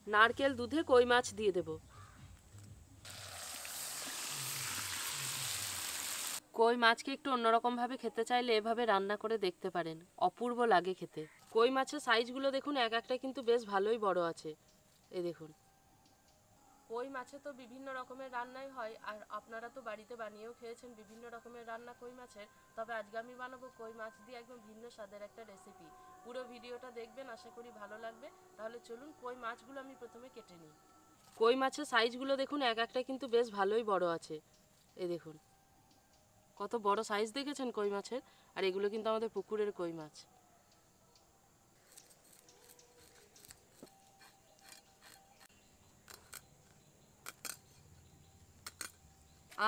নারকেল দুধে কই মাছ দিয়ে দেব। কই মাছকে একটু অন্যরকম ভাবে খেতে চাইলে এভাবে রান্না করে দেখতে পারেন, অপূর্ব লাগে খেতে। কই মাছের সাইজগুলো দেখুন, এক একটা কিন্তু বেশ ভালোই বড় আছে। এই দেখুন, কই মাছে তো বিভিন্ন রকমের রান্নাই হয়, আর আপনারা তো বাড়িতে বানিয়েও খেয়েছেন বিভিন্ন রকমের রান্না কই মাছের। তবে আজকে আমি বানাবো কই মাছ দিয়ে একদম ভিন্ন স্বাদের একটা রেসিপি। পুরো ভিডিওটা দেখবেন, আশা করি ভালো লাগবে। তাহলে চলুন কই মাছগুলো আমি প্রথমে কেটে নিই। কই মাছের সাইজগুলো দেখুন, এক একটা কিন্তু বেশ ভালোই বড় আছে। এই দেখুন কত বড় সাইজ দেখেছেন কই মাছের, আর এগুলো কিন্তু আমাদের পুকুরের কই মাছ।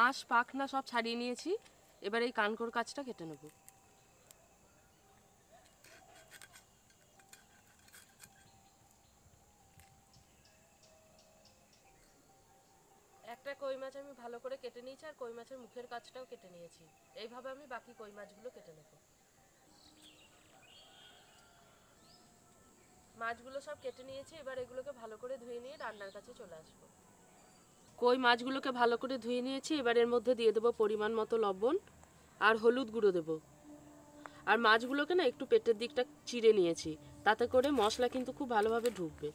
আঁশ পাখনা সব ছাড়িয়ে নিয়েছি, এবার এই কানকোর কাছটা কেটে নেব। একটা কই মাছ আমি ভালো করে কেটে নিয়েছি, আর কই মাছের মুখের কাছটাও কেটে নিয়েছি। এইভাবে আমি বাকি কই মাছগুলো কেটে নেব। মাছগুলো সব কেটে নিয়েছি, এবার এগুলোকে ভালো করে ধুয়ে নিয়ে রান্নার কাছে চলে আসবো। কই মাছগুলোকে ভালো করে ধুয়ে নিয়েছি, এবার এর মধ্যে দিয়ে দেবো পরিমাণ মতো লবণ আর হলুদ গুঁড়ো দেবো। আর মাছগুলোকে না একটু পেটের দিকটা চিড়ে নিয়েছি, তাতে করে মশলা কিন্তু খুব ভালোভাবে ঢুকবে।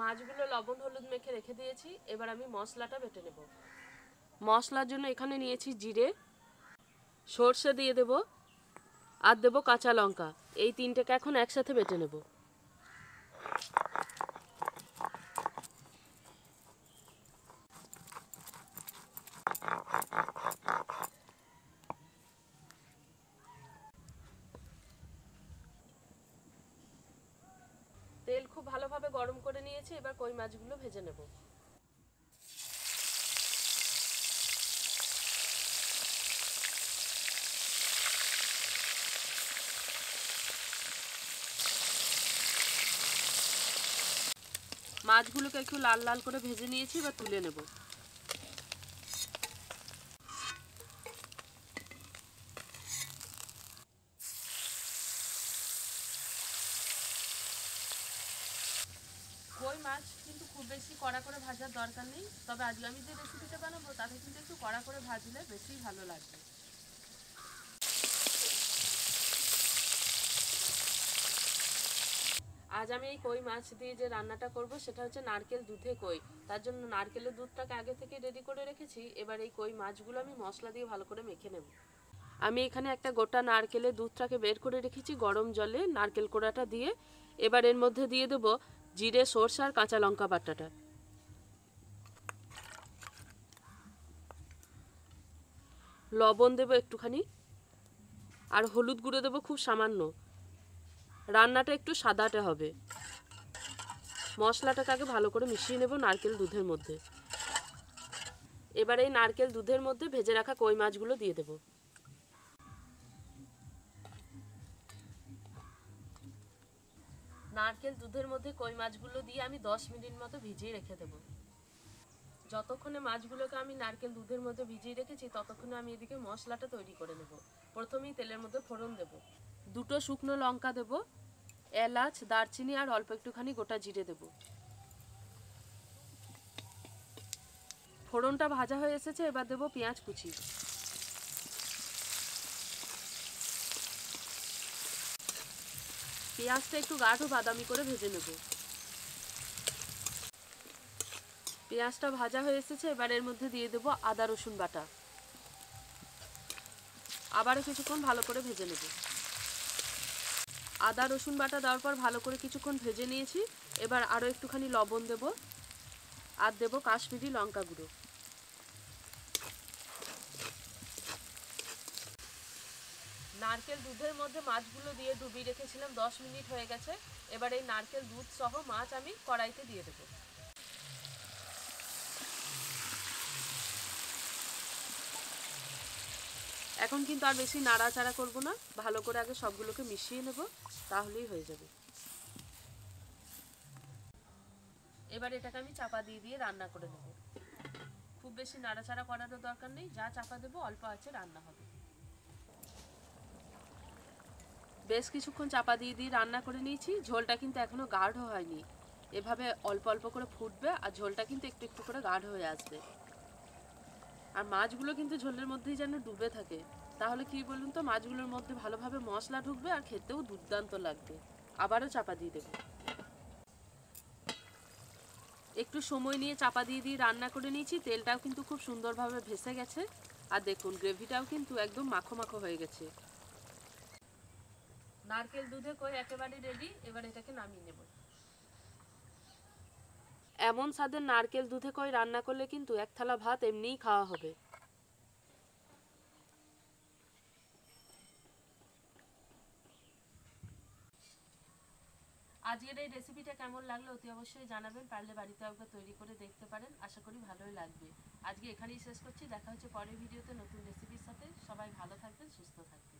মাছগুলো লবণ হলুদ মেখে রেখে দিয়েছি, এবার আমি মশলাটা বেটে নেব। মশলার জন্য এখানে নিয়েছি জিরে, সর্ষে দিয়ে দেব, আর দেবো কাঁচা লঙ্কা। এই তিনটেকে এখন একসাথে বেটে নেব। তেল খুব ভালোভাবে গরম করে নিয়েছি, এবার কই মাছগুলো ভেজে নেব। মাছগুলোকে একটু লাল লাল করে ভেজে নিয়েছি, এবার তুলে নেব। কই মাছ কিন্তু খুব বেশি কড়া করে ভাজার দরকার নেই, তবে আজকে আমি যে রেসিপিটা বানাবো তাতে কিন্তু একটু কড়া করে ভাজলে বেশি ভালো লাগবে। আজ আমি এই কই মাছ দিয়ে যে রান্নাটা করব সেটা হচ্ছে নারকেল দুধে কই। তার জন্য নারকেলের দুধটাকে আগে থেকে রেডি করে রেখেছি, এবার এই কই মাছগুলো আমি মশলা দিয়ে ভালো করে মেখে নেব। আমি এখানে একটা গোটা নারকেলের দুধটাকে বের করে রেখেছি গরম জলে নারকেল কোড়াটা দিয়ে। এবার এর মধ্যে দিয়ে দেবো জিরে, সরষে আর কাঁচা লঙ্কা বাটাটা। লবণ দেবো একটুখানি, আর হলুদ গুঁড়ো দেবো খুব সামান্য। রান্নাটা একটু সাদাটে হবে। মশলাটাকে আগে ভালো করে মিশিয়ে নেব নারকেল দুধের মধ্যে। এবার এই নারকেল দুধের মধ্যে ভেজে রাখা কই মাছগুলো দিয়ে দেব। নারকেল দুধের মধ্যে কই মাছগুলো দিয়ে আমি 10 মিনিট মতো ভিজিয়ে রেখে দেব। যতক্ষণে মাছগুলোকে আমি নারকেল দুধের মধ্যে ভিজিয়ে রেখেছি ততক্ষণে আমি এদিকে মশলাটা তৈরি করে নেব। প্রথমেই তেলের মধ্যে ফোড়ন দেব। দুটো শুকনো লঙ্কা দেব, এলাচ, দারচিনি আর অল্প একটুখানি গোটা জিরে দেব। ফোড়নটা ভাজা হয়ে এসেছে, এবার দেবো পেঁয়াজ কুচি। পেঁয়াজটা একটু গাঢ় বাদামি করে ভেজে নেব। পেঁয়াজটা ভাজা হয়ে এসেছে, এবার এর মধ্যে দিয়ে দেবো আদা রসুন বাটা। আবারও কিছুক্ষণ ভালো করে ভেজে নেব। আদা রসুন বাটা দেওয়ার পর ভালো করে কিছুক্ষণ ভেজে নিয়েছি, এবার আরও একটুখানি লবণ দেব, আর দেবো কাশ্মীরি লঙ্কা গুঁড়ো। নারকেল দুধের মধ্যে মাছগুলো দিয়ে ডুবিয়ে রেখেছিলাম, 10 মিনিট হয়ে গেছে। এবার এই নারকেল দুধ সহ মাছ আমি কড়াইতে দিয়ে দেবো। এখন কিন্তু আর বেশি নাড়াচাড়া করব না, ভালো করে আগে সবগুলোকে মিশিয়ে নেব, তাহলেই হয়ে যাবে। এবার এটাকে আমি চাপা দিয়ে দিয়ে রান্না করে নেব। খুব বেশি নাড়াচাড়া করারও দরকার নেই, যা চাপা দেবো অল্প আঁচে রান্না হবে। বেশ কিছুক্ষণ চাপা দিয়ে দিয়ে রান্না করে নিয়েছি। ঝোলটা কিন্তু এখনো গাঢ় হয়নি, এভাবে অল্প অল্প করে ফুটবে আর ঝোলটা কিন্তু একটু একটু করে গাঢ় হয়ে আসবে। আর মাছগুলো কিন্তু ঝোলের মধ্যেই যেন ডুবে থাকে, তাহলে কি বলুন তো, মাছগুলোর মধ্যে ভালোভাবে মশলা ঢুকবে আর খেতেও দুর্দান্ত লাগবে। আবারও চাপা দিয়ে দেবো। একটু সময় নিয়ে চাপা দিয়ে দিয়ে রান্না করে নিয়েছি। তেলটাও কিন্তু খুব সুন্দরভাবে ভেসে গেছে আর দেখুন গ্রেভিটাও কিন্তু একদম মাখো মাখো হয়ে গেছে। নারকেল দুধে কই একেবারে রেডি, এবার এটাকে নামিয়ে নেব। এমন স্বাদের নারকেল দুধে কই রান্না করলে কিন্তু এক থালা ভাত এমনিই খাওয়া হবে। আজকের এই রেসিপিটা কেমন লাগলো অতি অবশ্যই জানাবেন, পারলে বাড়িতে একবার তৈরি করে দেখতে পারেন, আশা করি ভালোই লাগবে। আজকে এখানেই শেষ করছি, দেখা হচ্ছে পরের ভিডিওতে নতুন রেসিপির সাথে। সবাই ভালো থাকবেন, সুস্থ থাকবেন।